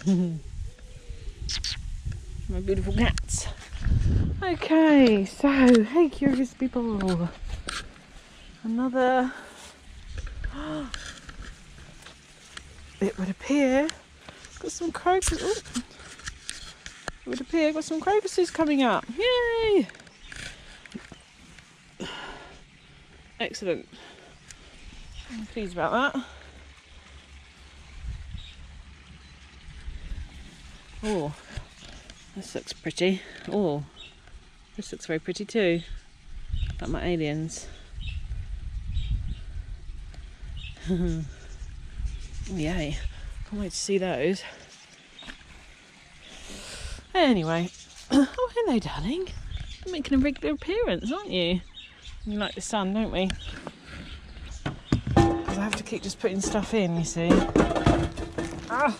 My beautiful cats. Okay, so hey curious people, another it would appear got some crocus. It would appear got some crocuses coming up. Yay! Excellent. I'm pleased about that. Oh, this looks pretty. Oh, this looks very pretty too. Like my aliens. Oh, yay. Can't wait to see those. Anyway. Oh, hello, darling. You're making a regular appearance, aren't you? We like the sun, don't we? Because I have to keep just putting stuff in, you see. Ah.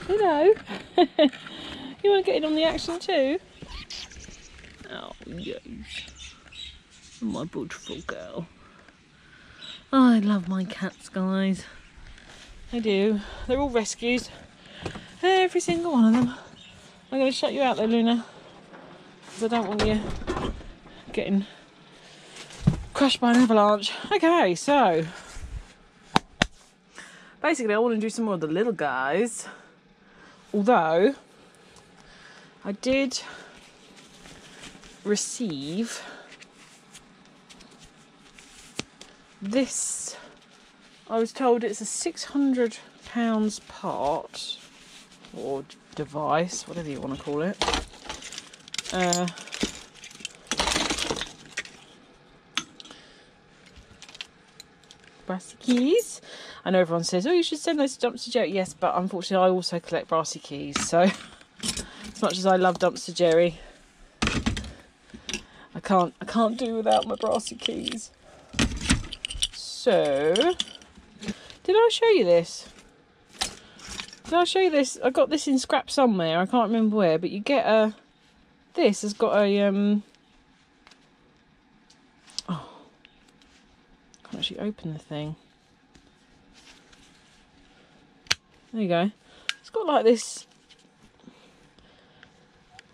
Hello. You want to get in on the action too? Oh, yes. My beautiful girl. Oh, I love my cats, guys. I do. They're all rescues. Every single one of them. I'm going to shut you out though, Luna. Because I don't want you getting crushed by an avalanche. Okay, so basically I want to do some more of the little guys. Although I did receive this, I was told it's a £600 part or device, whatever you want to call it. Brassy keys. I know everyone says, oh, you should send those to Dumpster Jerry. Yes, but unfortunately I also collect brassy keys, so as much as I love Dumpster Jerry, I can't do without my brassy keys. So did I show you this? Did I show you this? I got this in scrap somewhere, I can't remember where, but you get a, this has got a oh, I can't actually open the thing. There you go. It's got like this,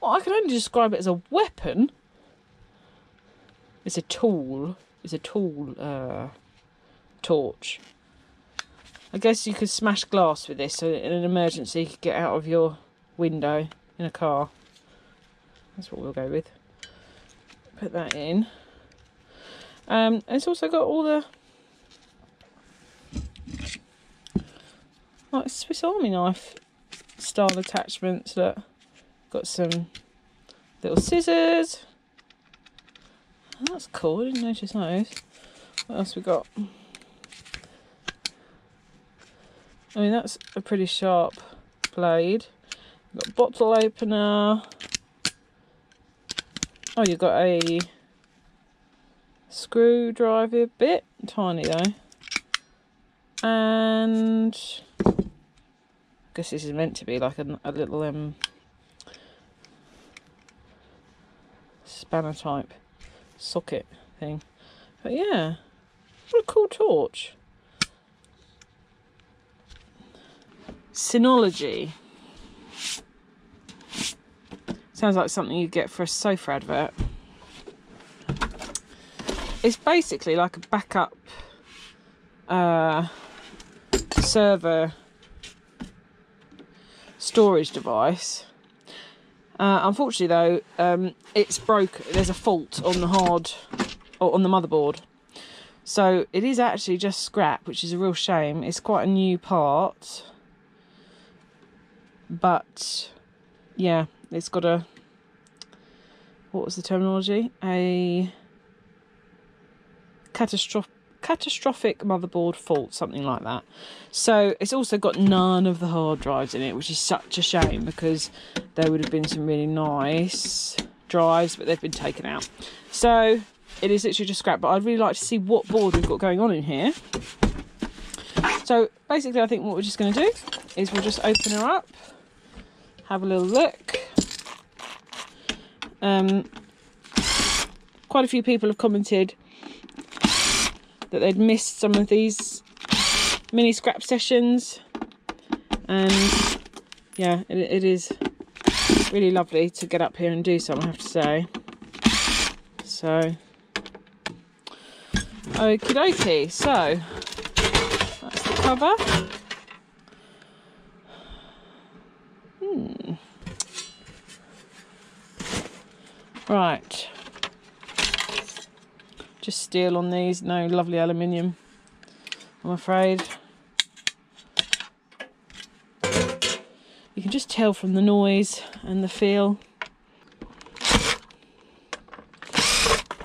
well, I can only describe it as a weapon. It's a tool. It's a tool torch. I guess you could smash glass with this, so in an emergency you could get out of your window in a car. That's what we'll go with. Put that in. It's also got all the like Swiss Army knife style attachments. Look, got some little scissors. Oh, that's cool, I didn't notice those. What else we got? I mean, that's a pretty sharp blade. We've got a bottle opener. Oh, you've got a screwdriver bit, tiny though. And I guess this is meant to be like a little spanner type socket thing. But yeah, what a cool torch. Synology. Sounds like something you get for a sofa advert. It's basically like a backup server storage device. Unfortunately though, it's broke. There's a fault on the on the motherboard. So it is actually just scrap, which is a real shame. It's quite a new part. But yeah, it's got a, what was the terminology? A catastrophic motherboard fault, something like that. So it's also got none of the hard drives in it, which is such a shame because there would have been some really nice drives, but they've been taken out. So it is literally just scrap, but I'd really like to see what board we've got going on in here. So basically I think what we're just going to do is we'll just open her up, have a little look. Quite a few people have commented that they'd missed some of these mini scrap sessions, And yeah, it is really lovely to get up here and do some, I have to say. So, okie dokie. So, that's the cover. Right. Just steel on these, no lovely aluminium, I'm afraid. You can just tell from the noise and the feel.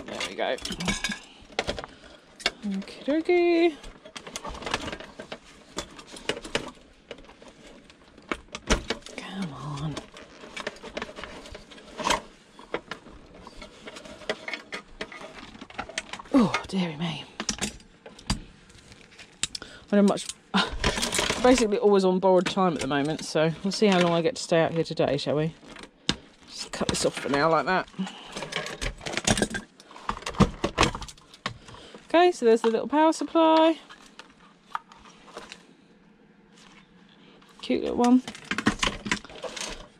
There we go. Okie dokie. Come on. Oh, dearie me. I don't much. Basically always on borrowed time at the moment, so we'll see how long I get to stay out here today, shall we? Just cut this off for now like that. Okay, so there's the little power supply. Cute little one.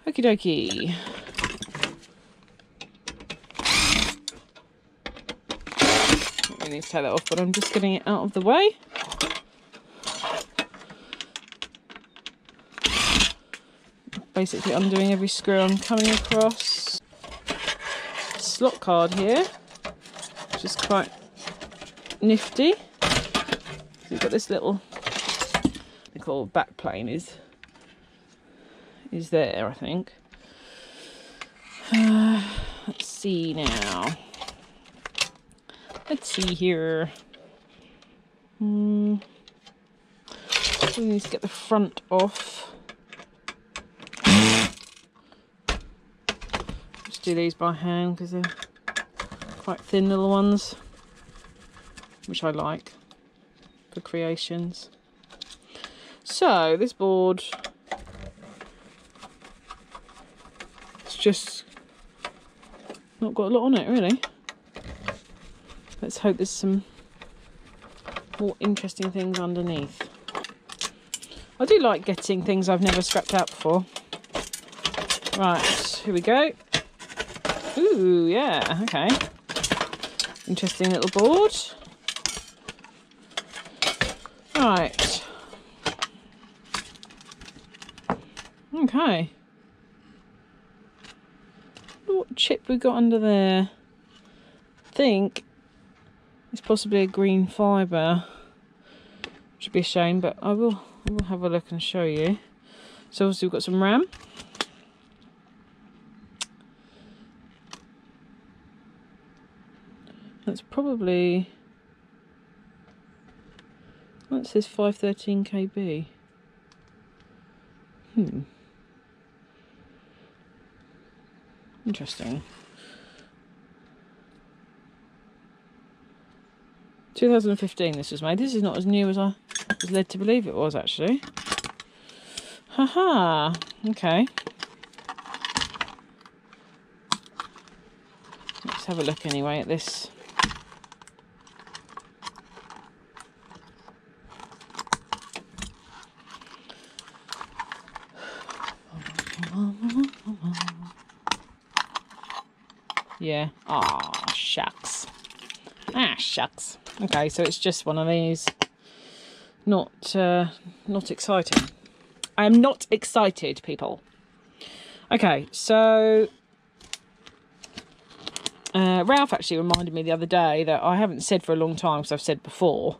Okie dokie. Don't really need to take that off, but I'm just getting it out of the way. Basically undoing every screw I'm coming across. Slot card here, which is quite nifty. So you've got this little, they call back plane is there, I think. Let's see now. Let's see here. We need to get the front off. Do these by hand because they're quite thin little ones, which I like for creations. So this board, it's just not got a lot on it really. Let's hope there's some more interesting things underneath. I do like getting things I've never scrapped out before. Right, here we go. Ooh, yeah, okay. Interesting little board. Right. Okay. What chip we got under there? I think it's possibly a green fibre. Should be a shame, but I will have a look and show you. So obviously we've got some RAM. That's probably, well, it says 513 KB. Interesting. 2015 this was made. This is not as new as I was led to believe it was, actually. Haha, okay. Let's have a look anyway at this. Yeah. Ah, shucks. Ah, shucks. Okay, so it's just one of these. Not exciting. I am not excited, people. Okay, so Ralph actually reminded me the other day that I haven't said for a long time, because I've said before,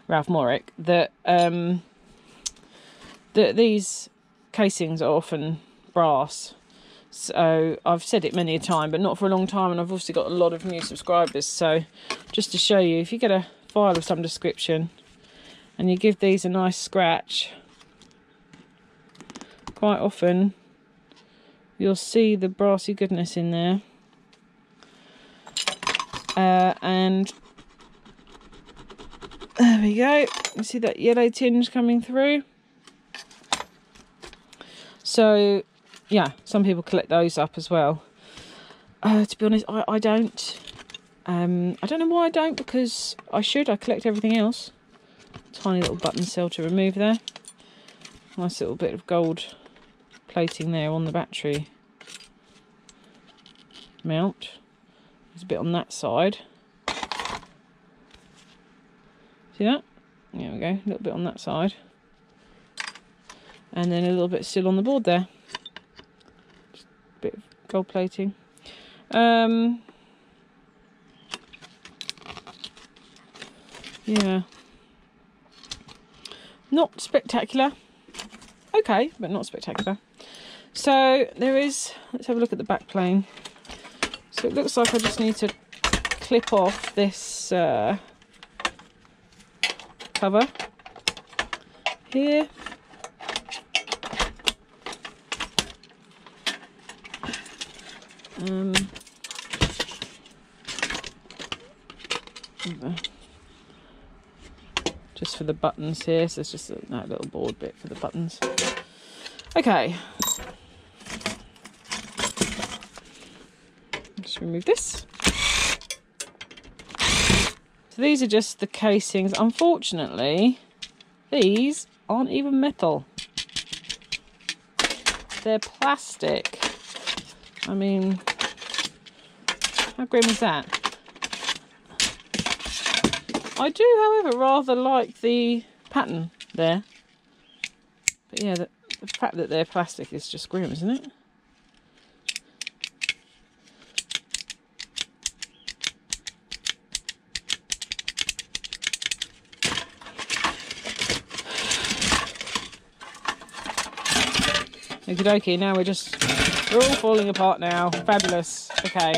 Ralph Morrick, that that these casings are often brass. So I've said it many a time, but not for a long time, and I've obviously got a lot of new subscribers. So just to show you, if you get a file of some description and you give these a nice scratch, quite often you'll see the brassy goodness in there. And there we go. You see that yellow tinge coming through? So yeah, some people collect those up as well. To be honest, I don't. I don't know why I don't, because I should. I collect everything else. Tiny little button cell to remove there. Nice little bit of gold plating there on the battery mount. There's a bit on that side. See that? There we go, a little bit on that side. And then a little bit still on the board there. Just a bit of gold plating. Yeah. Not spectacular. Okay, but not spectacular. So there is, let's have a look at the back plane. So it looks like I just need to clip off this cover here. Just for the buttons here, so it's just that little board bit for the buttons. Okay, just remove this. So these are just the casings. Unfortunately, these aren't even metal. They're plastic. I mean, how grim is that? I do, however, rather like the pattern there. But yeah, the fact that they're plastic is just grim, isn't it? Okie dokie, now we're all falling apart now. Fabulous. Okay.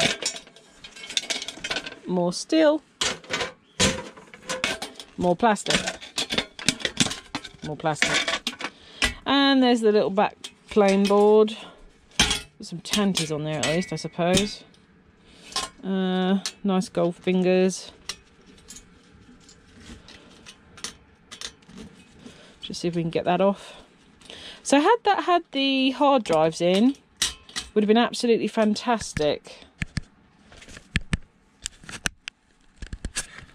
More steel. More plastic. More plastic. And there's the little back plane board. Got some tanties on there at least, I suppose. Nice gold fingers. Just see if we can get that off. So had that had the hard drives in, would have been absolutely fantastic.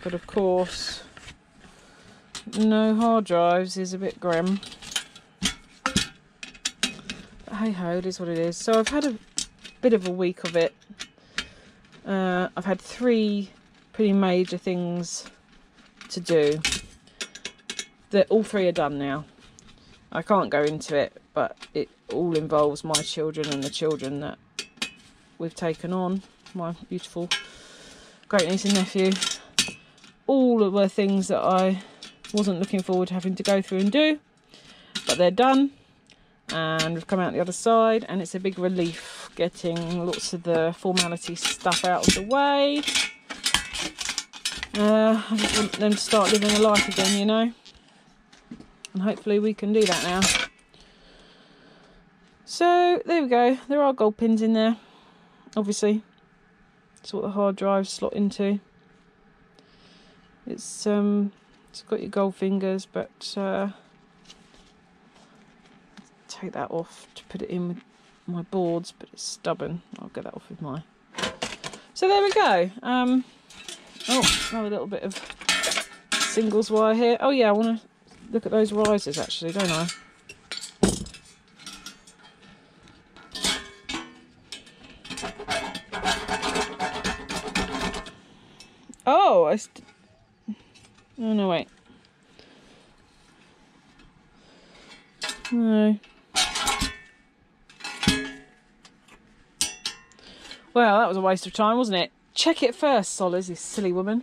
But of course, no hard drives is a bit grim. But hey ho, it is what it is. So I've had a bit of a week of it. I've had 3 pretty major things to do. All 3 are done now. I can't go into it, but it all involves my children and the children that we've taken on. My beautiful great niece and nephew. All of the things that I wasn't looking forward to having to go through and do, but they're done and we've come out the other side, and it's a big relief getting lots of the formality stuff out of the way. I just want them to start living a life again, you know. And hopefully we can do that now. So there we go. There are gold pins in there, obviously. That's what the hard drives slot into. It's got your gold fingers, but take that off to put it in with my boards, but it's stubborn. I'll get that off with my. So there we go. Oh, another little bit of singles wire here. Oh yeah, I want to look at those risers actually, don't I? Oh, oh no, wait. No. Well, that was a waste of time, wasn't it? Check it first, Sollers, you silly woman.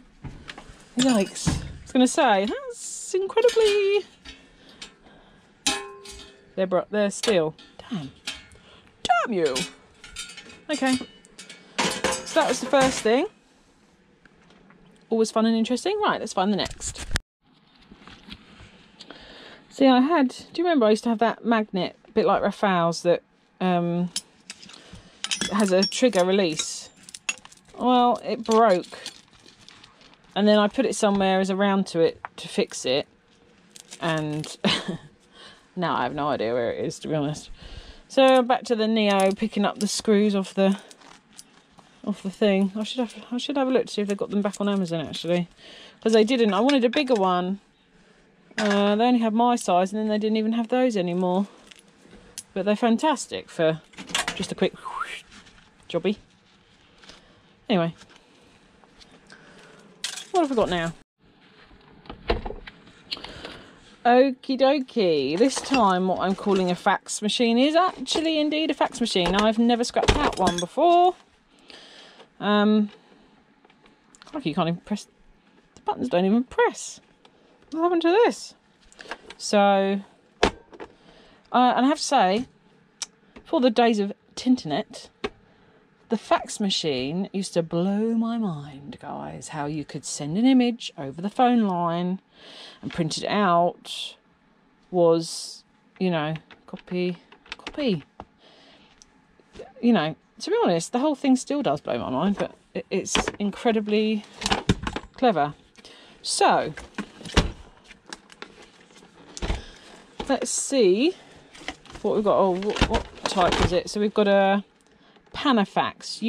Yikes. I was going to say, that's incredibly... They're steel. Damn. Damn you. Okay. So that was the first thing. Always fun and interesting. Right, let's find the next. See, I had... Do you remember I used to have that magnet, a bit like Raphael's, that has a trigger release? Well, it broke. And then I put it somewhere as a round to it to fix it. And now I have no idea where it is, to be honest. So back to the Neo, picking up the screws off the thing. I should have a look to see if they've got them back on Amazon actually, because they didn't. I wanted a bigger one, They only had my size, and then they didn't even have those anymore. But they're fantastic for just a quick jobby. Anyway, what have I got now? Okie dokie. This time what I'm calling a fax machine is actually indeed a fax machine. I've never scrapped out one before. You can't even press. The buttons don't even press. What happened to this? So, and I have to say, for the days of Tinternet, the fax machine used to blow my mind, guys. How you could send an image over the phone line and print it out was, you know, copy. You know, to be honest, the whole thing still does blow my mind, but it's incredibly clever. So, let's see what we've got. Oh, what type is it? So we've got a Panafax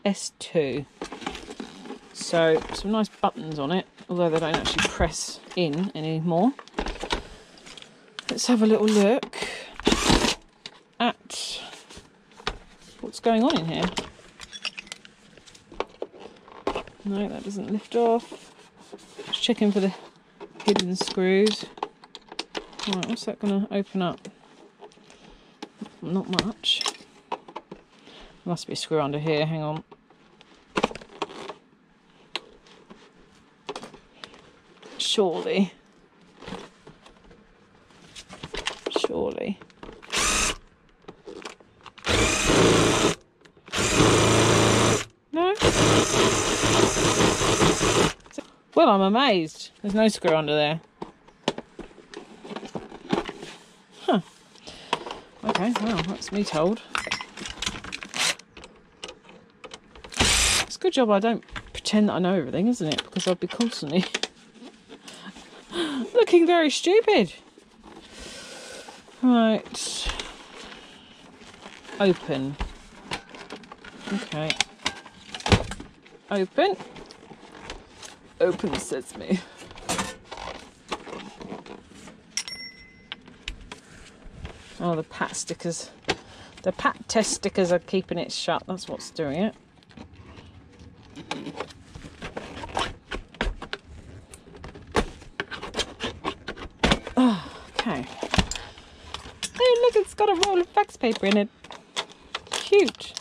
UFS2. So some nice buttons on it, although they don't actually press in anymore. Let's have a little look at what's going on in here. No, that doesn't lift off. Just checking for the hidden screws. Right, what's that going to open up? Not much. Must be a screw under here, hang on. Surely. No? Well, I'm amazed. There's no screw under there. Huh. Okay, well, that's me told. It's a good job I don't pretend that I know everything, isn't it? Because I'd be constantly looking very stupid. Right. Open. Okay. Open. Open sesame. Oh, the pat stickers. The pat test stickers are keeping it shut. That's what's doing it. Oh, okay. Oh, look, it's got a roll of fax paper in it. Cute.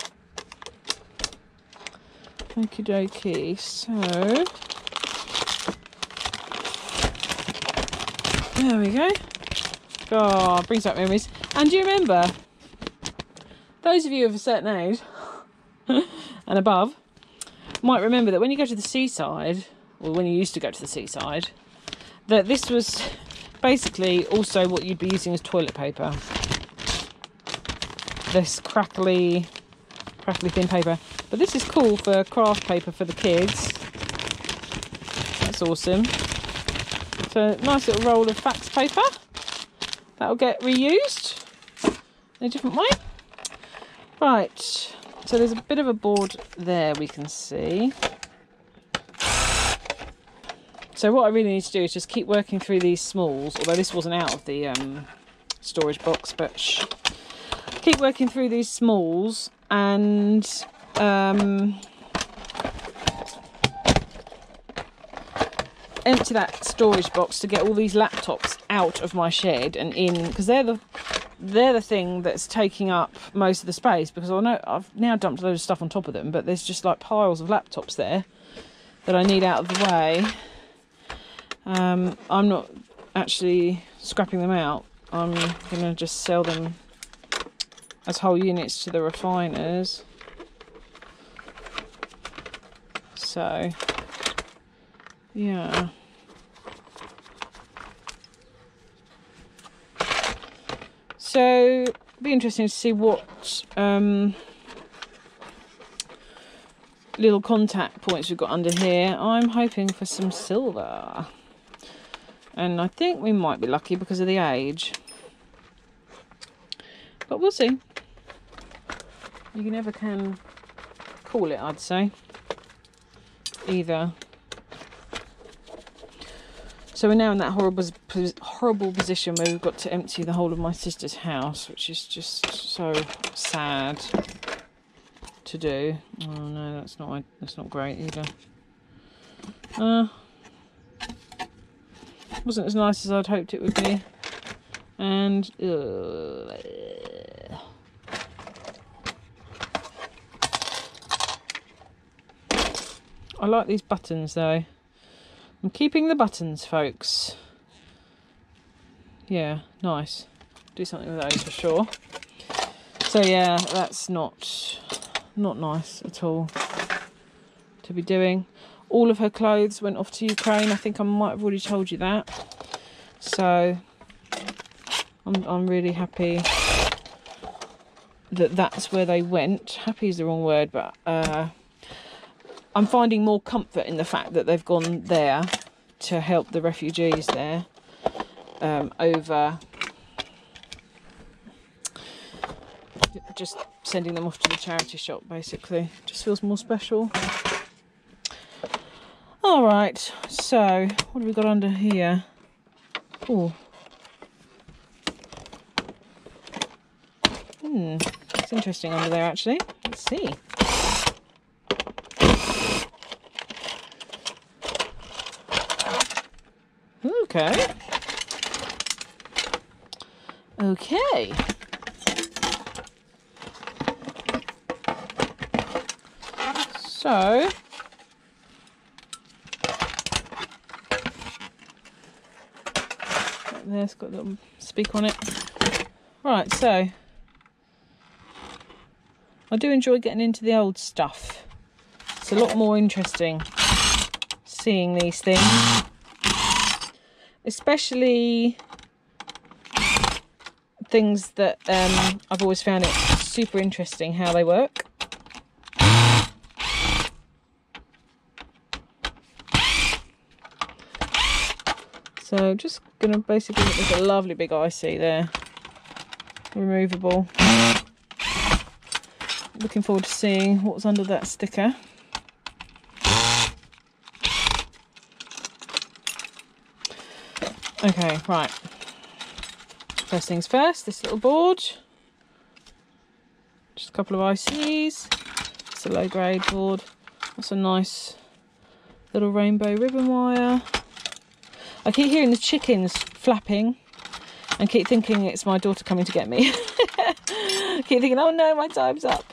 Okie dokie. So, there we go. Oh, brings back memories. And do you remember, those of you of a certain age and above might remember that when you go to the seaside, or when you used to go to the seaside, that this was basically also what you'd be using as toilet paper. This crackly thin paper. But this is cool for craft paper for the kids. That's awesome. So, nice little roll of fax paper. That'll get reused in a different way. Right, so there's a bit of a board there we can see. So what I really need to do is just keep working through these smalls, although this wasn't out of the storage box, but keep working through these smalls and empty that storage box to get all these laptops out of my shed and in, because they're the thing that's taking up most of the space, because I know I've now dumped a load of stuff on top of them, but there's just like piles of laptops there that I need out of the way. I'm not actually scrapping them out. I'm going to just sell them as whole units to the refiners. So, yeah. So, it'll be interesting to see what little contact points we've got under here. I'm hoping for some silver. And I think we might be lucky because of the age. But we'll see. You never can call it, I'd say. Either. So we're now in that horrible position where we've got to empty the whole of my sister's house, which is just so sad to do. Oh no, that's not great either. Wasn't as nice as I'd hoped it would be, and I like these buttons though. I'm keeping the buttons, folks. Yeah, nice. Do something with those for sure. So yeah, that's not nice at all to be doing. All of her clothes went off to Ukraine. I think I might have already told you that. So I'm really happy that that's where they went. Happy is the wrong word, but I'm finding more comfort in the fact that they've gone there to help the refugees there, over just sending them off to the charity shop, basically. Just feels more special. Alright, so what have we got under here? Oh. It's interesting under there actually. Let's see. Okay. Okay. So there's got a little speak on it. Right, so I do enjoy getting into the old stuff. It's a lot more interesting seeing these things, especially things that I've always found it super interesting how they work. So just gonna basically look at a lovely big icy there, removable. Looking forward to seeing what's under that sticker. Okay, right. First things first, this little board. Just a couple of ICs. It's a low grade board. That's a nice little rainbow ribbon wire. I keep hearing the chickens flapping and keep thinking it's my daughter coming to get me. Keep thinking, oh no, my time's up.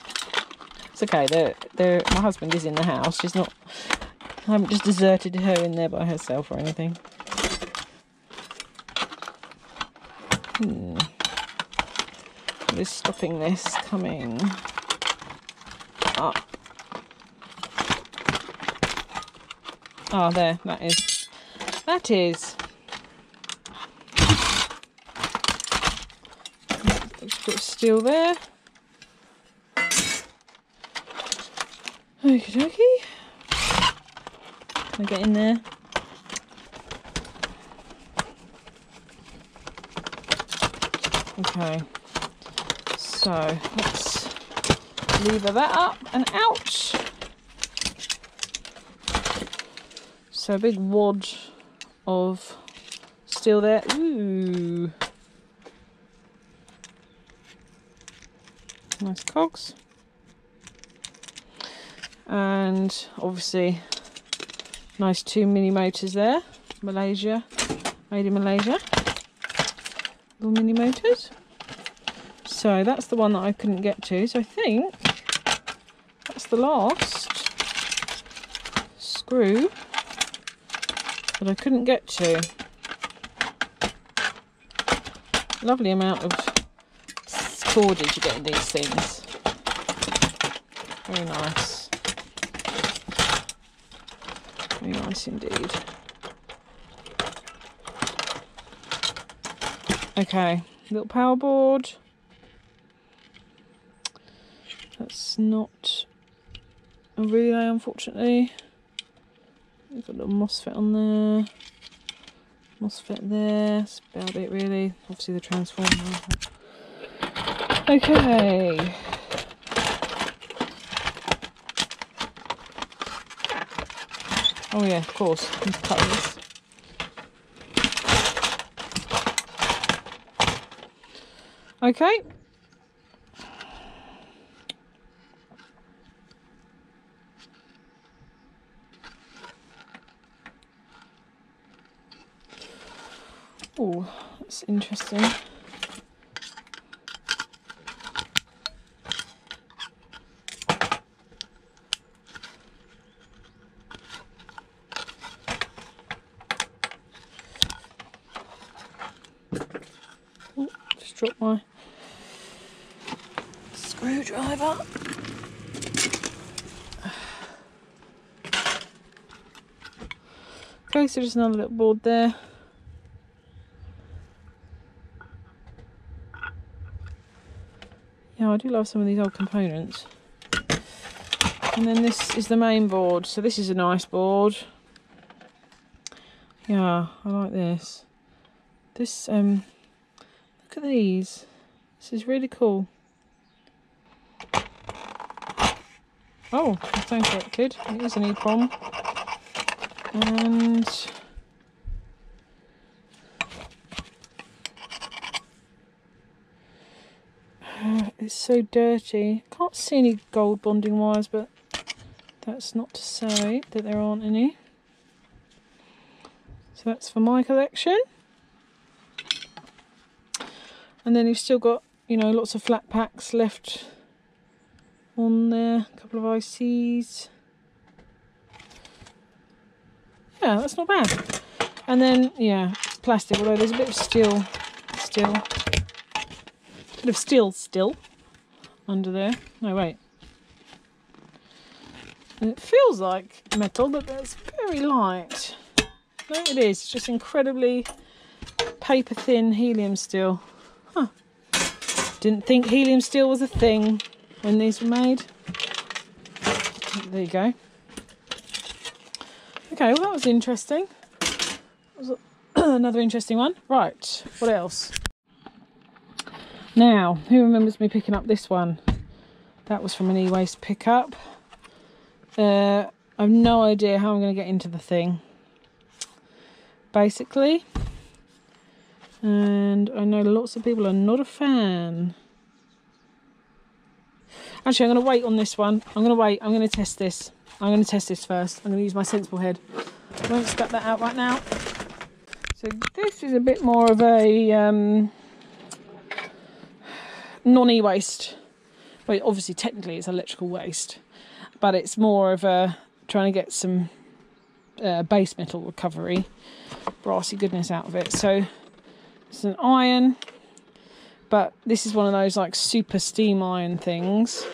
It's okay, my husband is in the house. She's not, I haven't just deserted her in there by herself or anything. What is stopping this coming up? Ah, there, that is. Just put steel there. Okie dokie. Can I get in there? Okay, so let's lever that up and out. So a big wad of steel there. Ooh, nice cogs. And obviously nice 2 mini motors there. Malaysia, made in Malaysia. Little mini motors. So that's the one that I couldn't get to. So I think that's the last screw that I couldn't get to. Lovely amount of cordage you get in these things. Very nice. Very nice indeed. Okay, little power board. That's not a relay, unfortunately. We've got a little MOSFET on there. MOSFET there. That's about it, really. Obviously, the transformer. Okay. Oh yeah, of course. Need to cut this. Okay. Oh, that's interesting. Oh, just dropped my screwdriver. Okay, so just another little board there. Yeah, I do love some of these old components. And then this is the main board. So this is a nice board. Yeah, I like this. This, look at these. This is really cool. Oh, I stand corrected. It is an EEPROM. And it's so dirty. Can't see any gold bonding wires, but that's not to say that there aren't any. So that's for my collection. And then you've still got, you know, lots of flat packs left on there. A couple of ICs. Yeah, that's not bad. And then, yeah, plastic, although there's a bit of steel still. Bit of steel still under there. No, wait. And it feels like metal, but it's very light. No, it is. It's just incredibly paper thin helium steel. Huh. Didn't think helium steel was a thing when these were made. There you go. Okay, well that was interesting. That was another interesting one. Right, what else? Now, who remembers me picking up this one? That was from an e-waste pickup. I have no idea how I'm going to get into the thing, basically. And I know lots of people are not a fan. Actually, I'm going to wait on this one. I'm going to wait. I'm going to test this. I'm going to test this first. I'm going to use my sensible head. I won't scut that out right now. So this is a bit more of a non-e-waste. Well, obviously, technically it's electrical waste, but it's more of a trying to get some base metal recovery, brassy goodness out of it. So it's an iron, but this is one of those like super steam iron things.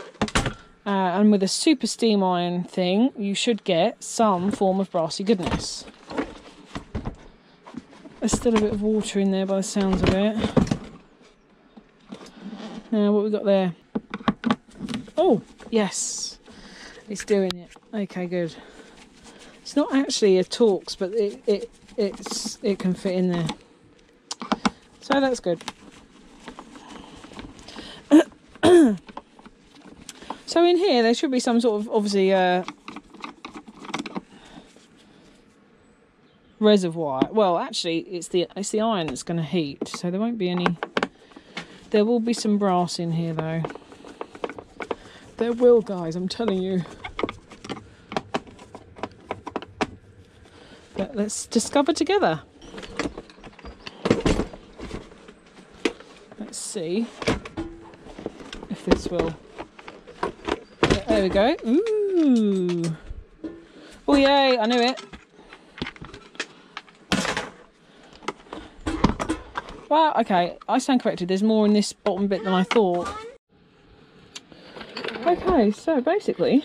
And with a super steam iron thing, you should get some form of brassy goodness. There's still a bit of water in there by the sounds of it. Now, what we got there? Oh, yes, it's doing it. Okay, good. It's not actually a Torx, but it can fit in there. So that's good. So in here there should be some sort of obviously reservoir. Well, actually it's the iron that's going to heat, so there won't be any. There will be some brass in here though. There will, guys, I'm telling you. But let's discover together. Let's see if this will. There we go. Ooh. Oh yay, I knew it. Wow, okay, I stand corrected. There's more in this bottom bit than I thought. Okay, so basically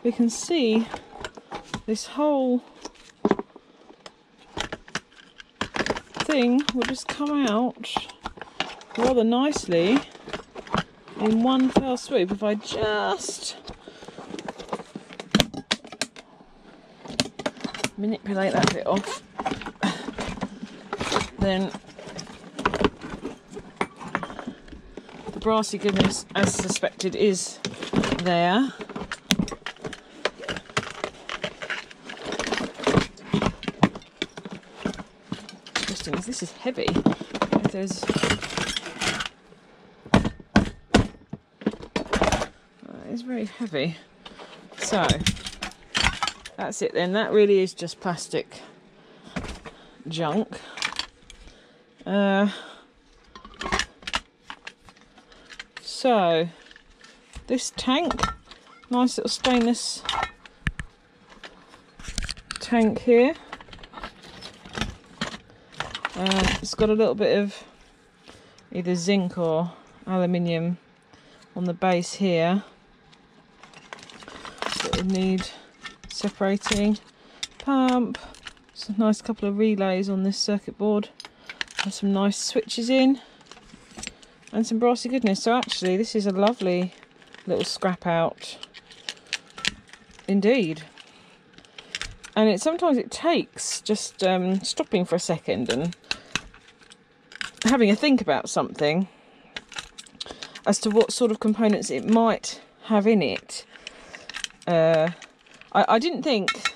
we can see this whole thing will just come out rather nicely in one fell swoop if I just manipulate that bit off. Then the brassy goodness, as suspected, is there. Interesting, as this is heavy. If there's is very heavy. So that's it then. That really is just plastic junk. So this tank, nice little stainless tank here. It's got a little bit of either zinc or aluminium on the base here. So it'll need separating. Pump. It's a nice couple of relays on this circuit board. And some nice switches in. And some brassy goodness. So actually this is a lovely little scrap out indeed. And sometimes it takes just stopping for a second and having a think about something as to what sort of components it might have in it. I didn't think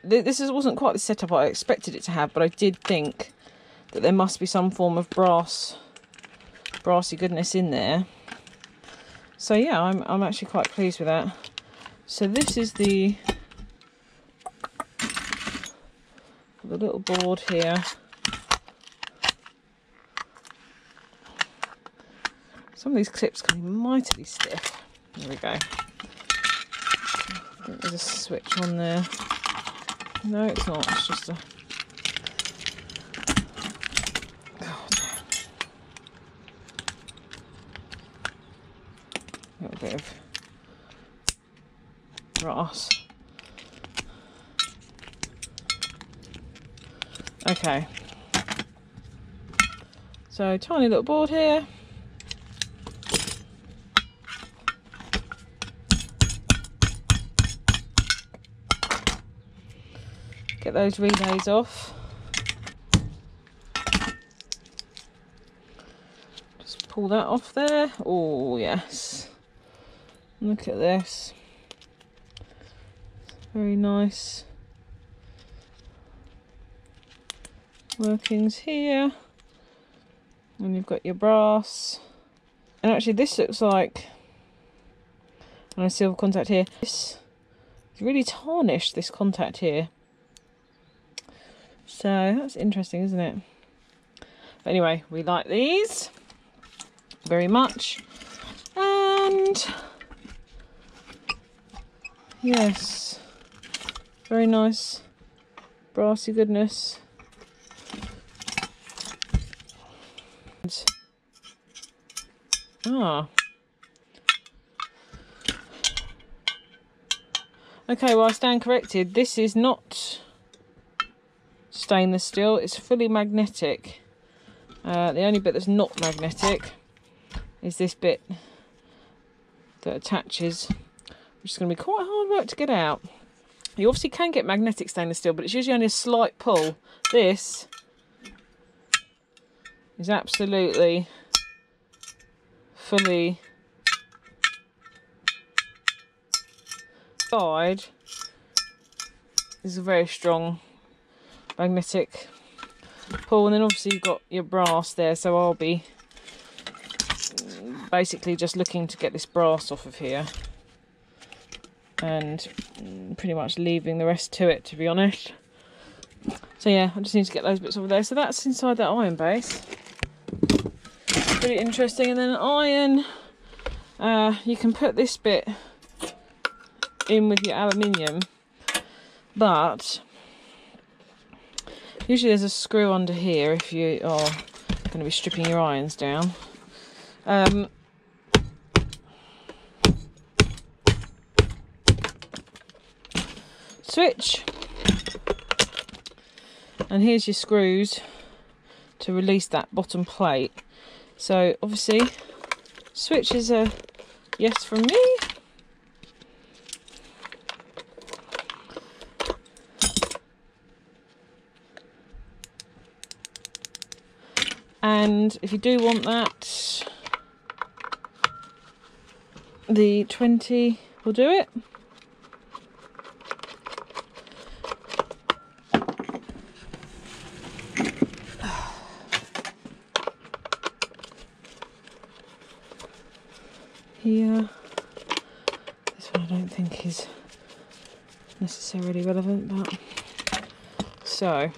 this wasn't quite the setup I expected it to have, but I did think that there must be some form of brassy goodness in there. So yeah, I'm actually quite pleased with that. So this is the little board here. Some of these clips can be mightily stiff. There we go. I think there's a switch on there. No, it's not. It's just a... Oh, dear. A little bit of brass. Okay. So, tiny little board here. Get those relays off. Just pull that off there. Oh yes. Look at this. Very nice workings here. And you've got your brass. And actually this looks like, and a silver contact here. This is really tarnished, this contact here. So that's interesting, isn't it? But anyway, we like these very much. And yes, very nice brassy goodness. Ah. Okay, well I stand corrected. This is not stainless steel, it's fully magnetic. The only bit that's not magnetic is this bit that attaches, which is going to be quite hard work to get out. You obviously can get magnetic stainless steel, but it's usually only a slight pull. This is absolutely fully side is a very strong magnetic pull, and then obviously you've got your brass there, so I'll be basically just looking to get this brass off of here and pretty much leaving the rest to it, to be honest. So yeah, I just need to get those bits over there. So that's inside that iron base. Pretty interesting. And then iron, you can put this bit in with your aluminium, but usually there's a screw under here if you are going to be stripping your irons down. Switch, and here's your screws to release that bottom plate. So obviously switch is a yes from me. And if you do want that, the 20 will do it. here. This one I don't think is necessarily relevant, but so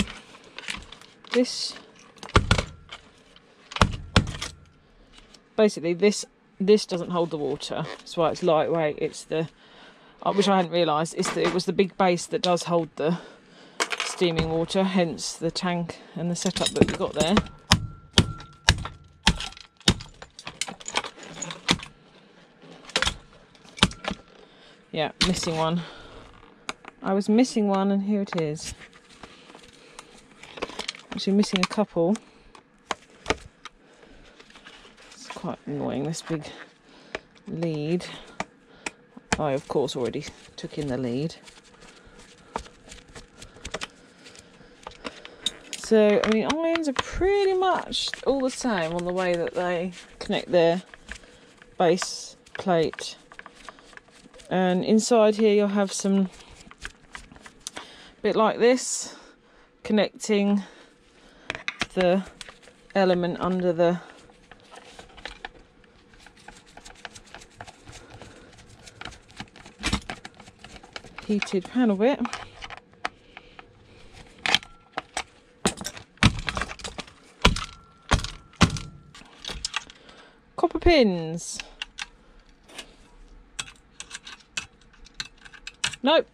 this basically this doesn't hold the water. That's why it's lightweight. It's the which I hadn't realised, it was the big base that does hold the steaming water, hence the tank and the setup that we've got there. Yeah, missing one. I was missing one and here it is. Actually missing a couple. It's quite annoying, this big lead. I of course already took in the lead. So, I mean, irons are pretty much all the same on the way that they connect their base plate. And inside here you'll have some bit like this, connecting the element under the heated panel bit. Copper pins. Nope.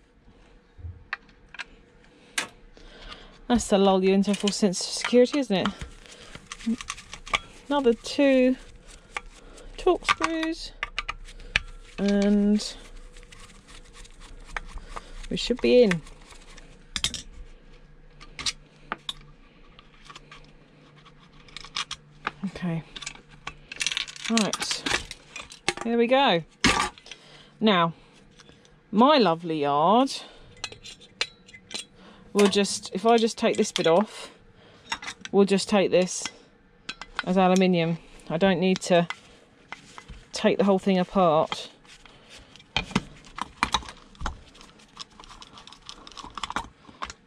That's to lull you into a false sense of security, isn't it? Another 2 torque screws, and we should be in. Okay. Right. Here we go. Now, my lovely yard will just, if I just take this bit off, we'll just take this as aluminium. I don't need to take the whole thing apart.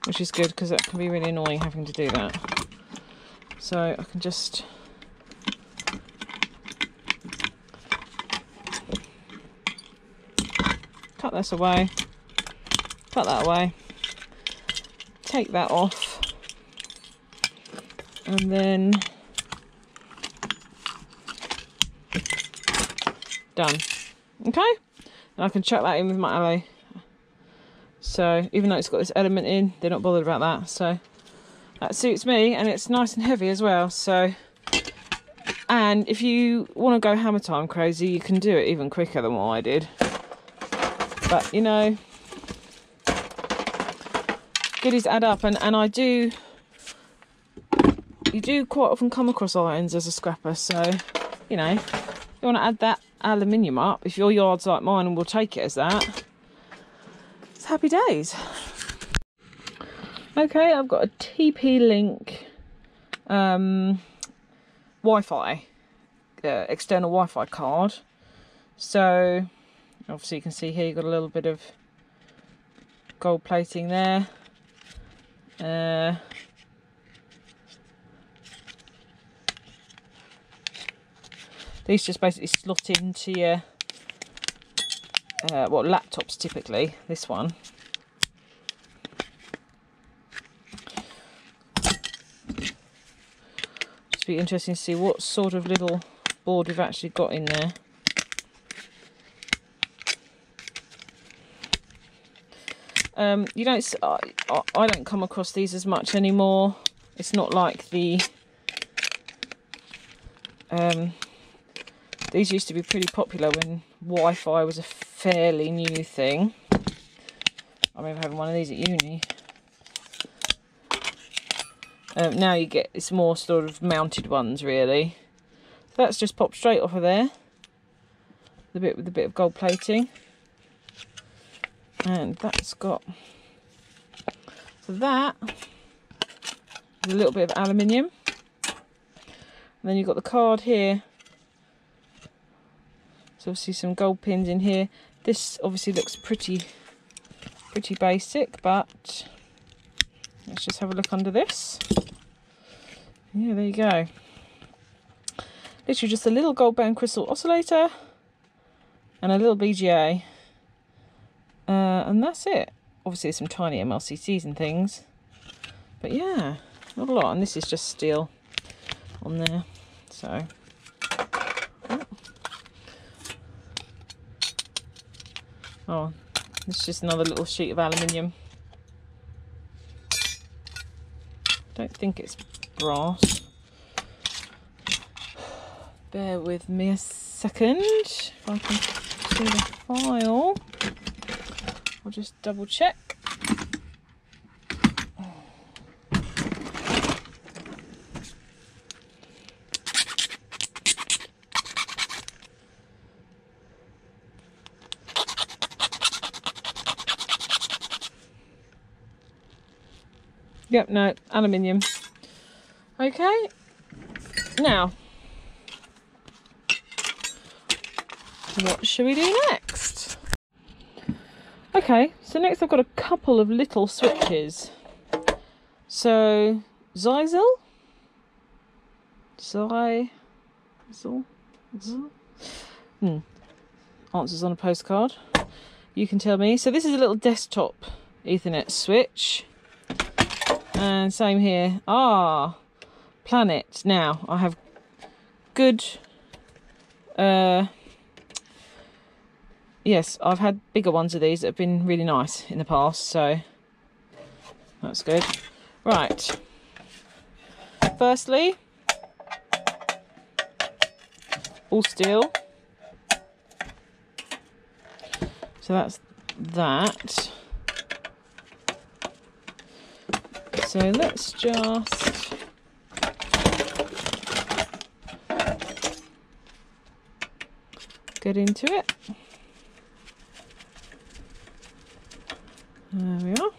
Which is good, because that can be really annoying having to do that. So I can just cut this away, cut that away, take that off, and then done. Okay, and I can chuck that in with my alloy. So even though it's got this element in, they're not bothered about that. So that suits me, and it's nice and heavy as well. So, and if you want to go hammer time crazy, you can do it even quicker than what I did. But you know, goodies add up, and you do quite often come across irons as a scrapper. So you know, if you want to add that aluminium up, if your yard's like mine and we'll take it as that, it's happy days. Okay, I've got a TP-Link Wi-Fi, external Wi-Fi card. So obviously you can see here you've got a little bit of gold plating there. These just basically slot into your laptops typically. This one. Just be interesting to see what sort of little board we've actually got in there. You don't. I don't come across these as much anymore. It's not like the. These used to be pretty popular when Wi-Fi was a fairly new thing. I remember having one of these at uni. Now you get, it's more sort of mounted ones really. That's just popped straight off of there. The bit with a bit of gold plating. And that's got, so that is a little bit of aluminium. And then you've got the card here. So obviously some gold pins in here. This obviously looks pretty basic, but let's just have a look under this. Yeah, there you go. Literally just a little gold band crystal oscillator and a little BGA, and that's it. Obviously there's some tiny MLCCs and things, but yeah, not a lot. And this is just steel on there, so oh, it's just another little sheet of aluminium. Don't think it's brass. Bear with me a second. If I can see the file, I'll just double check. Yep, no, aluminium. Okay, now, what should we do next? Okay, so next I've got a couple of little switches. So, Zeisel? Answers on a postcard. You can tell me. So this is a little desktop Ethernet switch. And same here. Ah, Planet. Now, I have good... yes, I've had bigger ones of these that have been really nice in the past, so that's good. Right. Firstly, all steel. So that's that. So let's just get into it. There we are.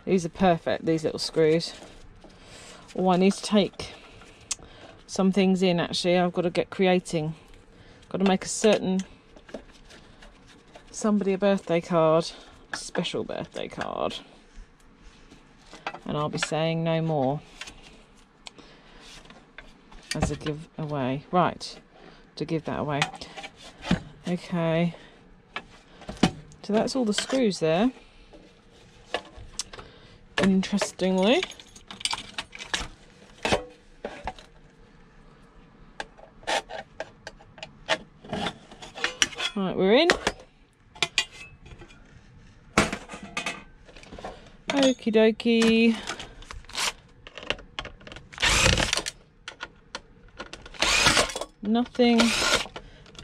These are perfect, these little screws. Oh, I need to take some things in actually. I've got to get creating. Got to make somebody a birthday card, a special birthday card. And I'll be saying no more as a giveaway. Right, to give that away. Okay. So that's all the screws there. Interestingly. Right, we're in. Okie dokie. Nothing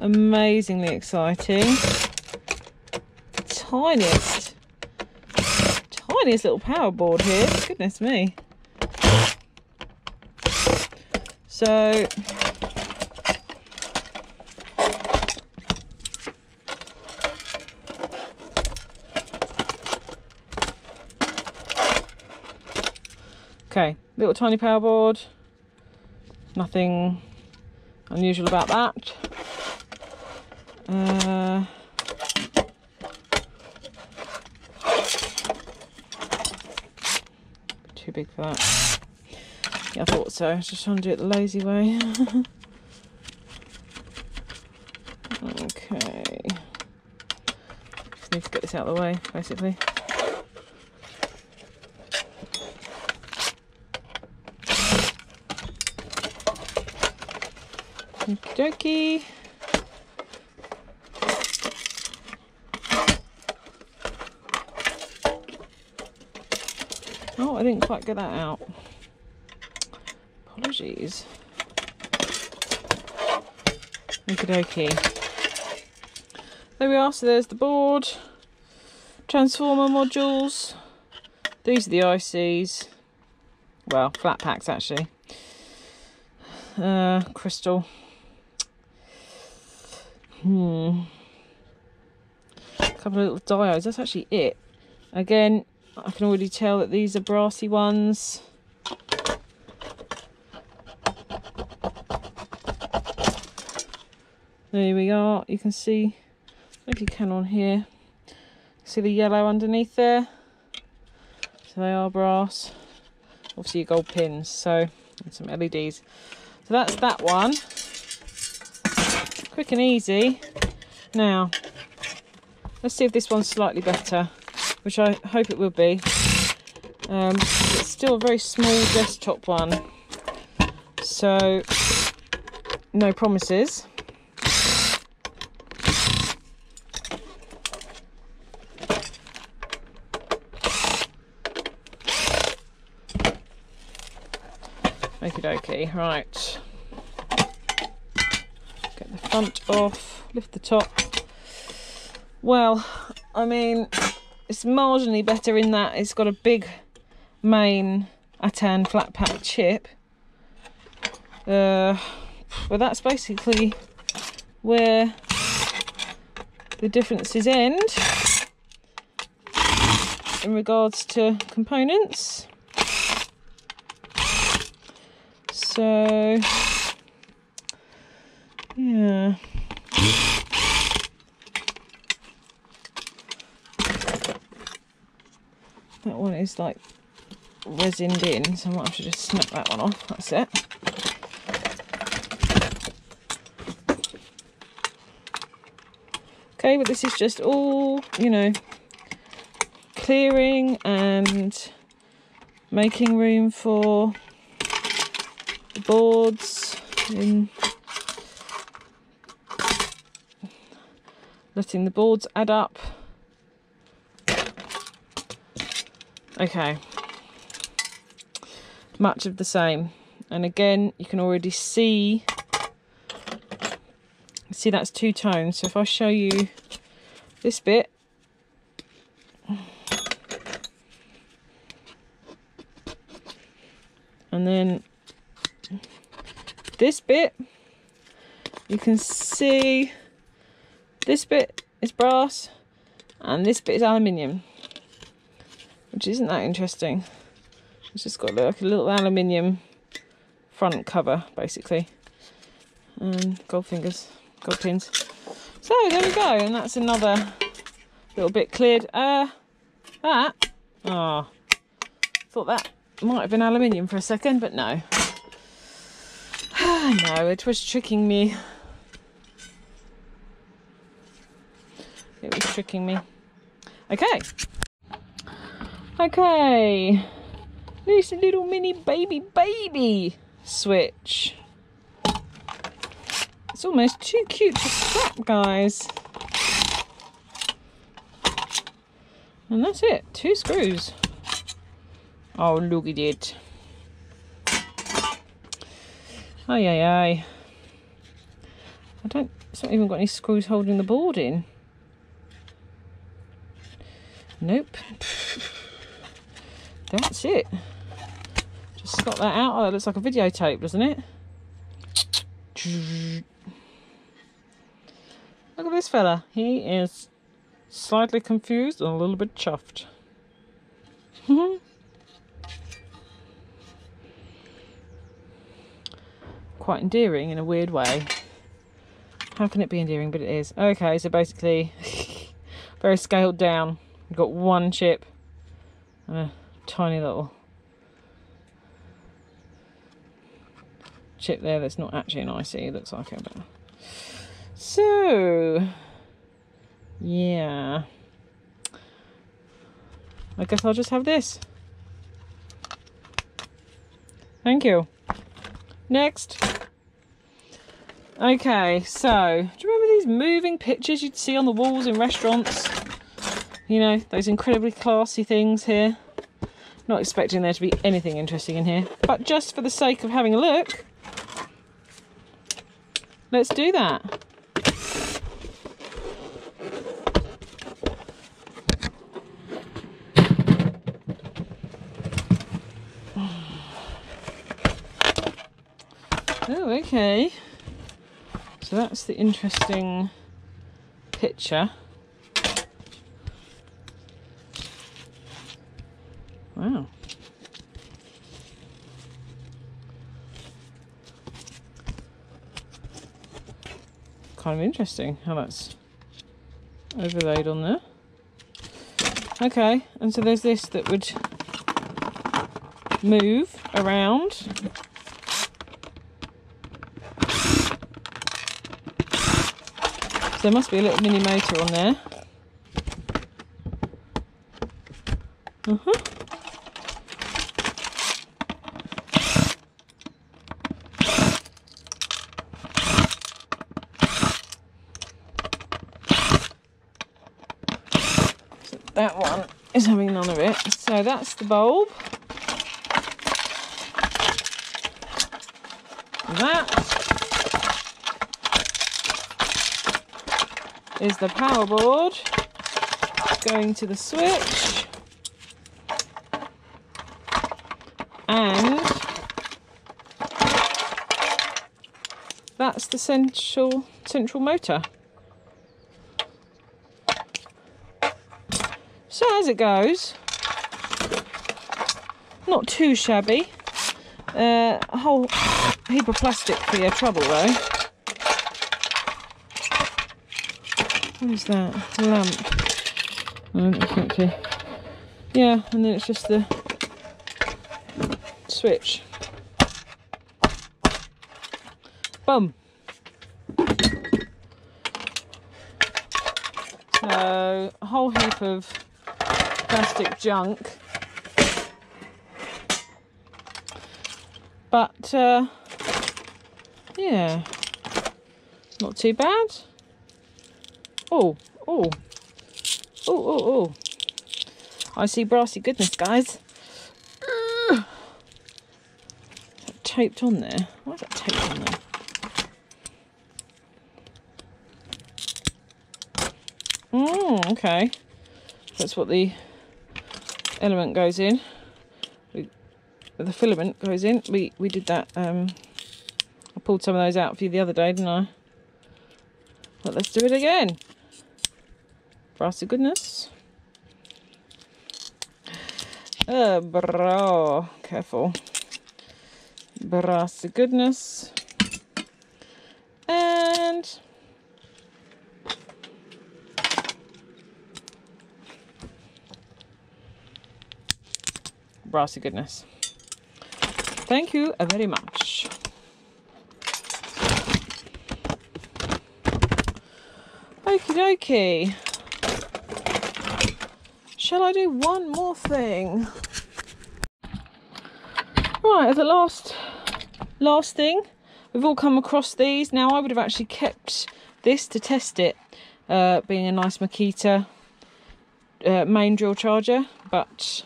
amazingly exciting. Tiniest little power board here. Goodness me. So okay, little tiny power board. Nothing unusual about that. Too big for that. Yeah, I thought so. I was just trying to do it the lazy way. Okay. Just need to get this out of the way, basically. Okie dokie. Oh, I didn't quite get that out. Apologies. Okie dokie. There we are. So there's the board. Transformer modules. These are the ICs. Well, flat packs actually. Crystal. A couple of little diodes. That's actually it. Again, I can already tell that these are brassy ones. There we are. You can see, I don't know if you can on here, see the yellow underneath there. So they are brass. Obviously your gold pins, so and some LEDs. So that's that one. Quick and easy. Now, Let's see if this one's slightly better, which I hope it will be. It's still a very small desktop one, so no promises. Okie dokie, right. Get the front off, lift the top. Well, I mean, it's marginally better in that it's got a big main Atan flat pack chip. But that's basically where the differences end in regards to components. So, yeah. That one is like resined in, so I might have to just snap that one off. That's it. Okay, but this is just all, you know, clearing and making room for the boards, in letting the boards add up. Okay, much of the same, and again you can already see that's two tones. So if I show you this bit, and then this bit, you can see this bit is brass and this bit is aluminium, which isn't that interesting. It's just got like a little aluminium front cover basically, and gold fingers, gold pins. So there we go, and that's another little bit cleared. Thought that might have been aluminium for a second, but no. No, it was tricking me. It was tricking me. Okay. Okay. This little mini baby switch. It's almost too cute to scrap, guys. And that's it. 2 screws. Oh, look at it. Ay, ay, ay. It's not even got any screws holding the board in. Nope. That's it. Just slot that out. Oh, that looks like a videotape, doesn't it? Look at this fella. He is slightly confused and a little bit chuffed. Quite endearing in a weird way. How can it be endearing? But it is. Okay, so basically very scaled down. You've got one chip and a tiny little chip there that's not actually an IC. It looks like it, but so yeah, I guess I'll just have this. Thank you. Next. Okay, so do you remember these moving pictures you'd see on the walls in restaurants? You know, those incredibly classy things here. Not expecting there to be anything interesting in here, but just for the sake of having a look, let's do that. Oh, okay. So that's the interesting picture. Wow. Kind of interesting how that's overlaid on there. Okay, and so there's this that would move around. There must be a little mini motor on there. So that one is having none of it. So that's the bulb. That is the power board going to the switch, and that's the central motor. So as it goes, not too shabby. A whole heap of plastic for your trouble though. What is that? A lamp. No, it's empty. Yeah, and then it's just the switch. Boom. So a whole heap of plastic junk. But yeah, not too bad. Oh, oh, oh, oh, oh. I see brassy goodness, guys. Is that taped on there? Why is that taped on there? Okay. That's what the element goes in. The filament goes in. We did that. I pulled some of those out for you the other day, didn't I? But let's do it again. Brassy goodness. Bro, careful. Brassy goodness. And brassy goodness. Thank you very much. Okie dokie. Shall I do one more thing? Right, as a last thing, we've all come across these. Now I would have actually kept this to test it, being a nice Makita main drill charger, but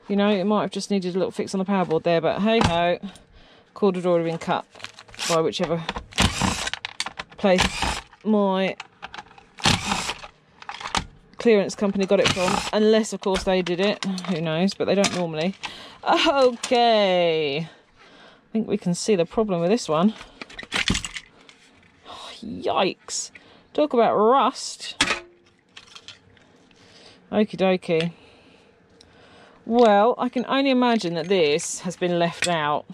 you know, it might have just needed a little fix on the power board there, but hey ho, cord had already been cut by whichever place my clearance company got it from, unless of course they did it, who knows, but they don't normally. Okay, I think we can see the problem with this one. Oh, yikes, talk about rust. Okie dokie. Well, I can only imagine that this has been left out,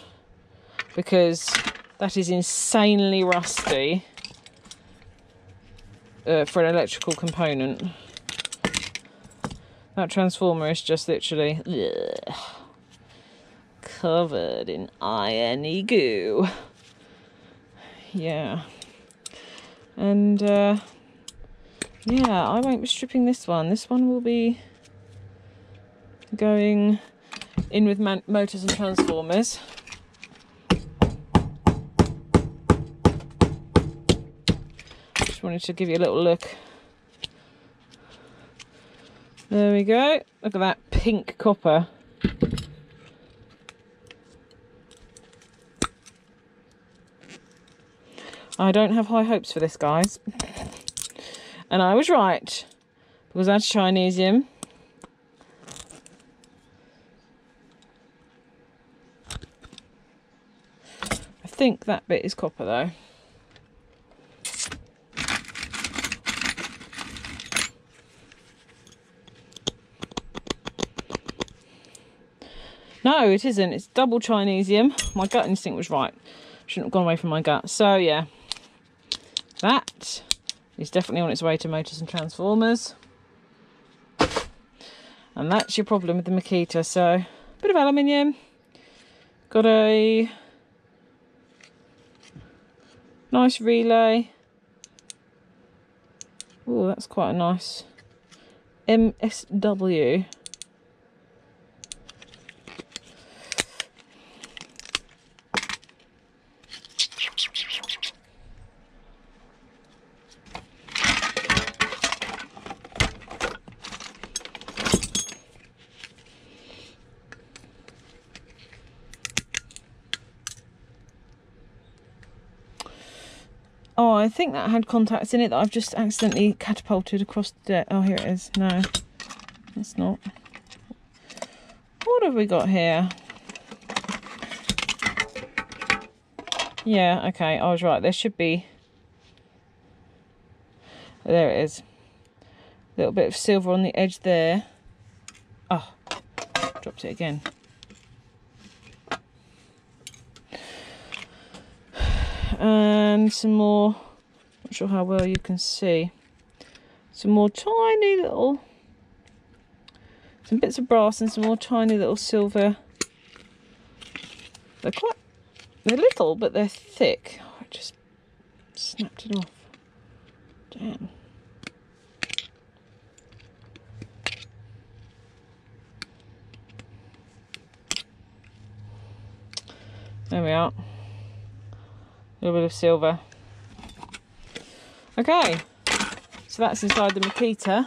because that is insanely rusty for an electrical component. That transformer is just literally covered in irony goo. Yeah. And yeah, I won't be stripping this one. This one will be going in with motors and transformers. Just wanted to give you a little look. There we go. Look at that pink copper. I don't have high hopes for this, guys. And I was right, because that's Chinesium. I think that bit is copper though. No, it isn't. It's double Chinesium. My gut instinct was right. Shouldn't have gone away from my gut. So yeah, that is definitely on its way to motors and transformers. And that's your problem with the Makita. So, bit of aluminium. Got a nice relay. Oh, that's quite a nice MSW. Oh, I think that had contacts in it that I've just accidentally catapulted across the deck. Oh, here it is. No, it's not. What have we got here? Yeah, okay, I was right. There should be... There it is. A little bit of silver on the edge there. Oh, dropped it again. And some more, not sure how well you can see, some more tiny little, some bits of brass and some more tiny little silver. They're little, but they're thick. Oh, I just snapped it off. Damn. There we are. A little bit of silver. Okay, so that's inside the Makita.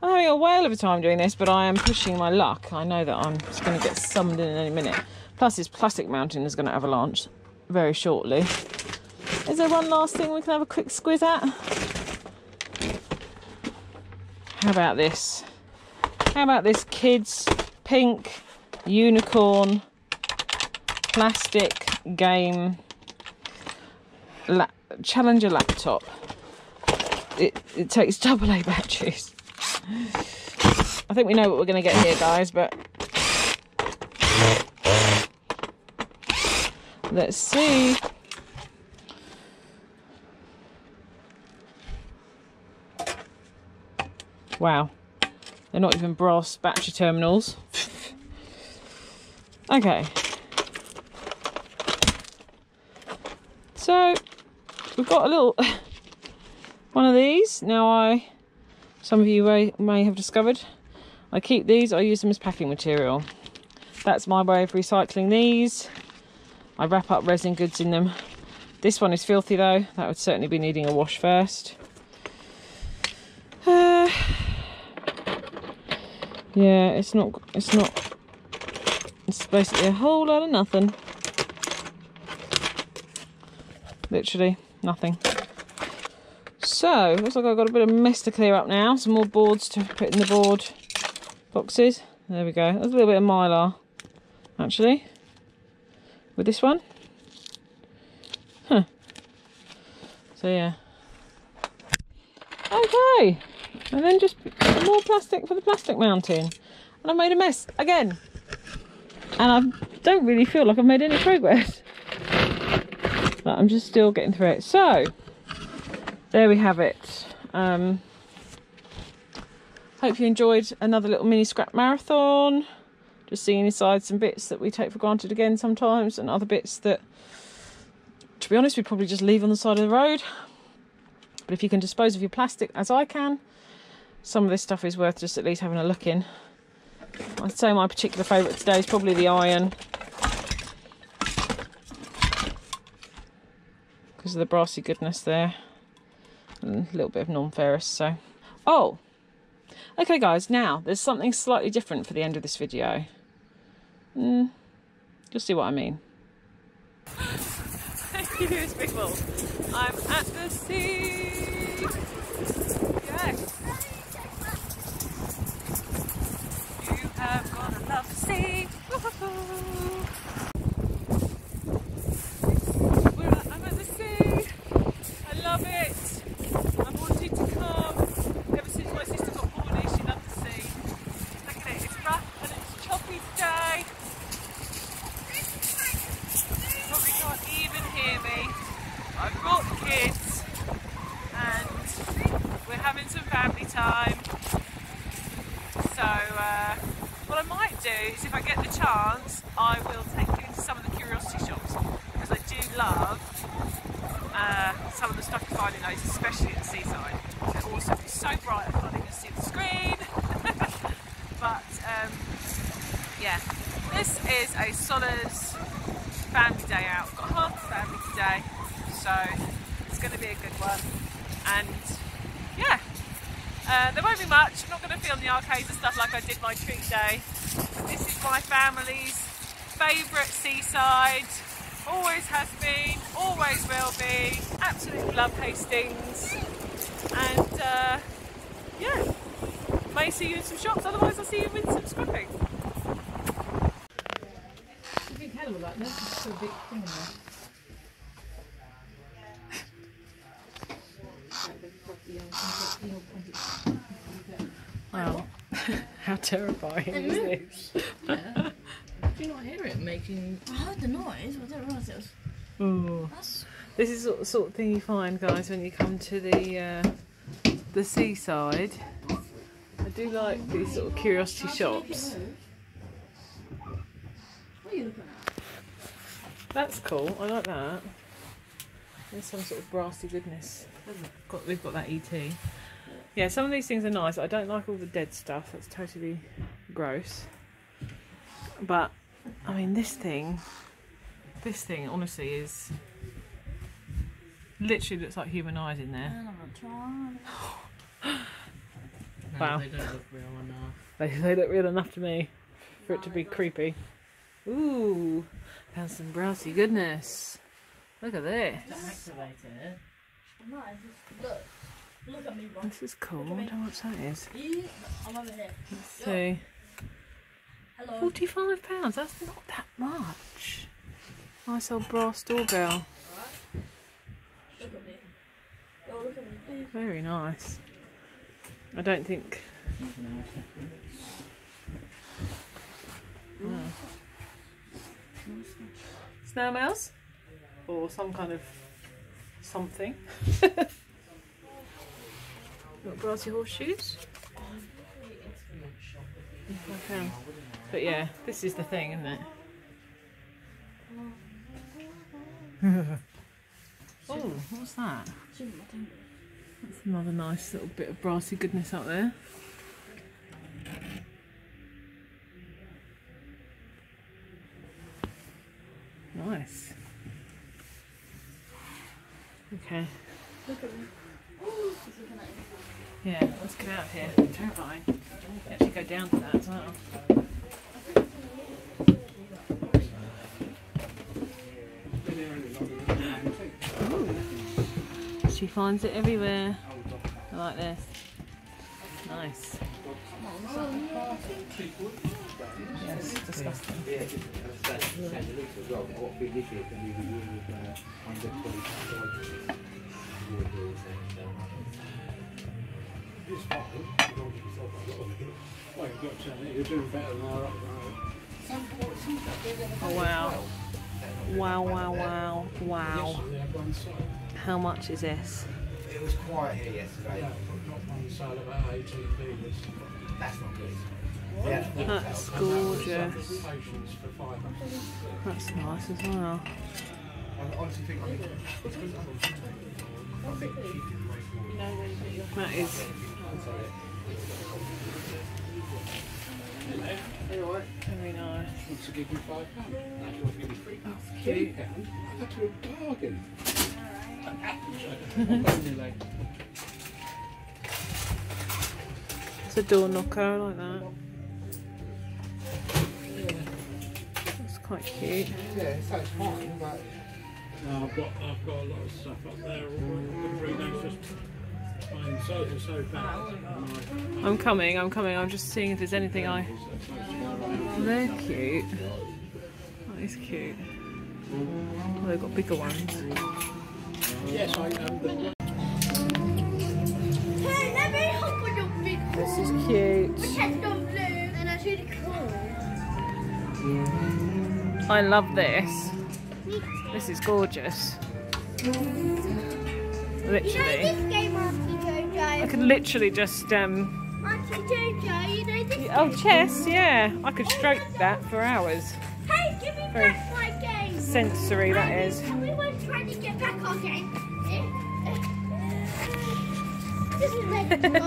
I'm having a whale of a time doing this, but I am pushing my luck. I know that I'm just going to get summoned in any minute. Plus this plastic mountain is going to avalanche very shortly. Is there one last thing we can have a quick squiz at? How about this? How about this kids pink unicorn plastic game Challenger laptop? It takes AA batteries. I think we know what we're going to get here, guys, but let's see. Wow, they're not even brass battery terminals. Okay, so we've got a little one of these. Now, some of you may have discovered, I keep these. I use them as packing material. That's my way of recycling these. I wrap up resin goods in them. This one is filthy though. That would certainly be needing a wash first. Yeah, it's basically a whole lot of nothing. Literally nothing. So, looks like I've got a bit of mess to clear up now. Some more boards to put in the board boxes. There we go. There's a little bit of mylar, actually, with this one. Huh. So, yeah. Okay. And then just more plastic for the plastic mounting. And I've made a mess again. And I don't really feel like I've made any progress. But I'm just still getting through it. So, there we have it. Hope you enjoyed another little mini scrap marathon. Just seeing inside some bits that we take for granted again sometimes, and other bits that, to be honest, we probably just leave on the side of the road. But if you can dispose of your plastic as I can, some of this stuff is worth just at least having a look in. I'd say my particular favourite today is probably the iron, because of the brassy goodness there, and a little bit of non-ferrous. So, oh, okay guys, now there's something slightly different for the end of this video. You'll see what I mean. Thank you, people. I'm at the sea. Yes. You have gotta love the sea. I'm at the sea. I love it. I've wanted to come ever since my sister got born. She loved the sea. Look at it. It's rough and it's choppy today. You probably can't even hear me. I've brought the kids and we're having some family time. So what I might do is, if I get the chance, I will take you into some of the curiosity shops, because I do love some of the stuff you find in those, especially at the seaside. They're awesome. It's so bright I can't even see the screen. But yeah, this is a Soller's family day out. We've got half the family today, so it's going to be a good one. And yeah, there won't be much. I'm not going to film the arcades and stuff like I did my treat day. This is my family's favourite seaside, always has been, always will be. Absolutely love Hastings, and yeah, may see you in some shops, otherwise I'll see you in some scrapping. It's a big hell of a lot, there's still a big thing in there. Wow, how terrifying is this? Yeah. Do you not hear it making... I heard the noise, I didn't realise it was... Ooh. This is the sort of thing you find, guys, when you come to the seaside. I do like these sort of curiosity shops. What are you looking at? That's cool, I like that. There's some sort of brassy goodness. We've got that ET. Yeah, some of these things are nice. I don't like all the dead stuff, that's totally gross. But, I mean, this thing honestly is... literally looks like human eyes in there. Wow. They don't look real enough. They look real enough to me for it to be creepy. Ooh, found some brassy goodness. Look at this. Don't activate it. No, just look at me, Ron. This is cool. I wonder what that is. I'm over here. Let's see. Hello. £45. That's not that much. Nice old brass doorbell. Look at me. Oh, look at me. Very nice. I don't think. Oh. Snail mails? Or some kind of something. Got brassy horseshoes. £5. But yeah, this is the thing, isn't it? Oh, what's that? That's another nice little bit of brassy goodness up there. Nice. Okay. Look at me. Yeah, let's get out of here. Terrifying. Actually go down to that as well. Ooh. She finds it everywhere. I like this. Nice. Yes, disgusting. Oh wow. Wow, wow, wow, wow. How much is this? It was quiet here yesterday. That's not good. Yeah. That's gorgeous. That's nice as well. I honestly think That is. Very nice. Wants to give you £5. That's cute. That's a bargain. It's a door knocker, I like that. That's quite cute. yeah, so it's fine, but No, I've got a lot of stuff up there. I'm going to bring those just. I'm so bad. I'm coming. I'm just seeing if there's anything I... Oh, they're cute. That is cute. Oh, they've got bigger ones. Yes, I This is cute. And that's really cool. I love this. This is gorgeous. Literally. You know this game, Auntie Jojo? I could literally just Auntie Jojo, you know this oh, game? chess, yeah. I could stroke that for hours. Hey, give me Very back my game. sensory, that is. We were trying to get back our game. This is ready to go.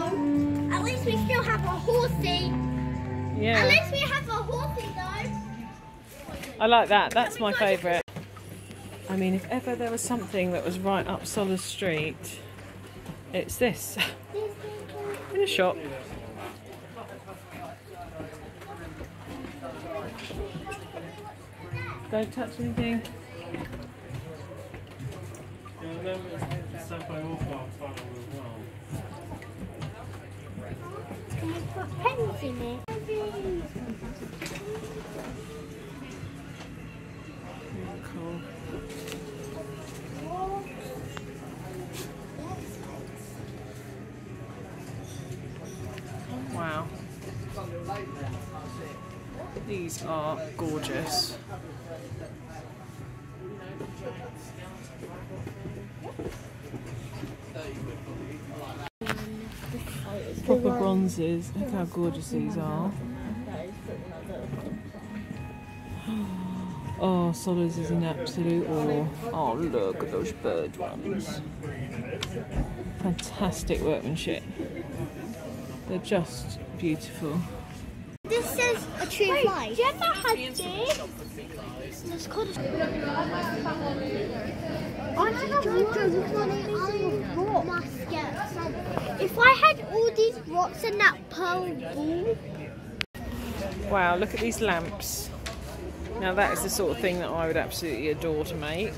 At least we still have a horsey. Yeah. At least we have a horsey though. I like that. That's my favourite. I mean, if ever there was something that was right up Sollers Street, it's this. In a shop. Don't touch anything. Yeah, them stuff I all follow as well. Can we put pens in it? Cool. Wow. These are gorgeous. Proper bronzes. Look how gorgeous these are. Oh, Sollers is an absolute awe. Oh, look at those bird ones. Fantastic workmanship. They're just beautiful. This says a tree of life. Do you ever have this? It's called a If I had all these rocks and that pearl ball. Wow, look at these lamps. Now that is the sort of thing that I would absolutely adore to make.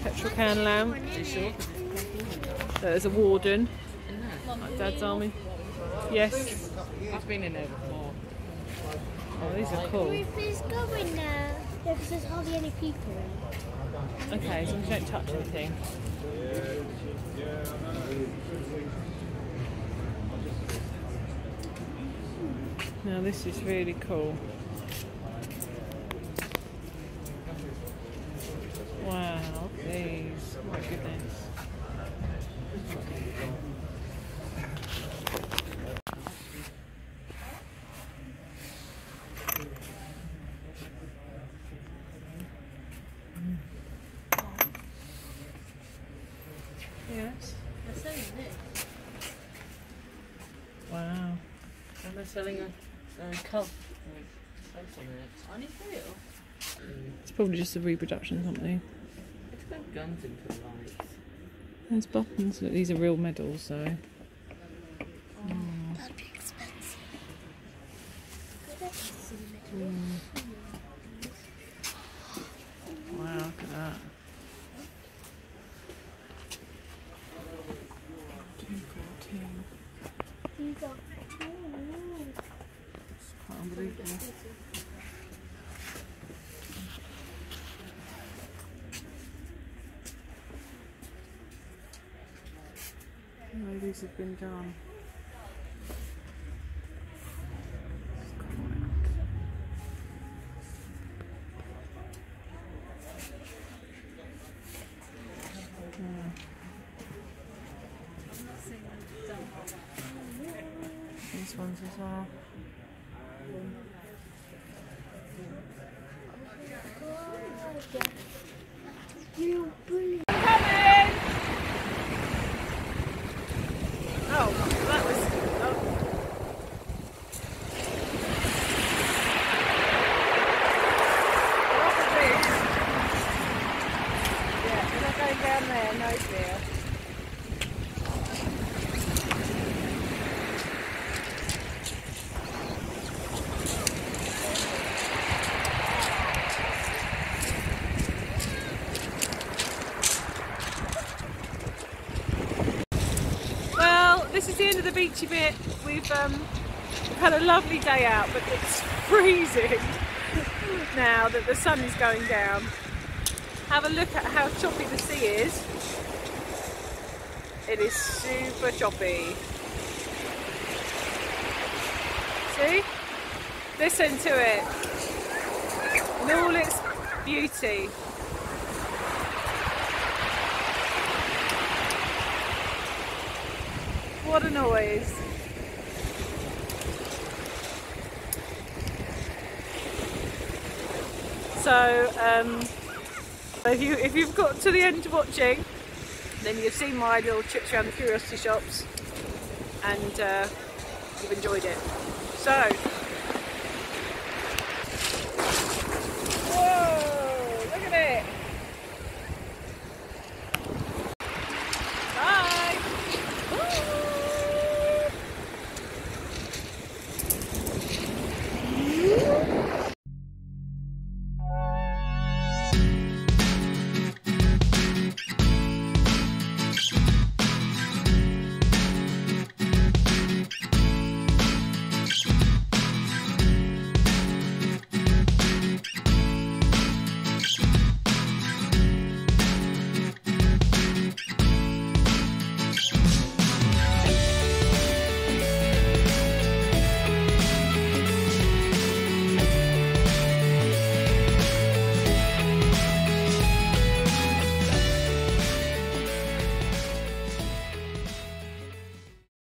Petrol can lamp. There's a warden. Like Dad's army. Yes. I've been in there before. Oh, these are cool. Can we please go in there? Yeah, because there's hardly any people in. Okay, so we don't touch anything. Now this is really cool. Wow, look at these. My goodness. Yes. They're selling it. Wow. And they're selling a cuff with face on it. Tiny feel. It's probably just a reproduction company. It's got guns into the lights. There's buttons. Look, these are real medals, so. That'd be expensive. Wow, look at that. 214. These are It's quite unbelievable. No, these have been done. These ones as well. real brilliant. Coming! Oh, that was. Oh. What is this? Yeah, we're not going down there, no fear. This is the end of the beachy bit. We've had a lovely day out, but it's freezing now that the sun is going down. Have a look at how choppy the sea is. It is super choppy. See? Listen to it in all its beauty. What a noise. So if you've got to the end watching, then you've seen my little trips around the curiosity shops and you've enjoyed it. So, whoa, look at it. Bye.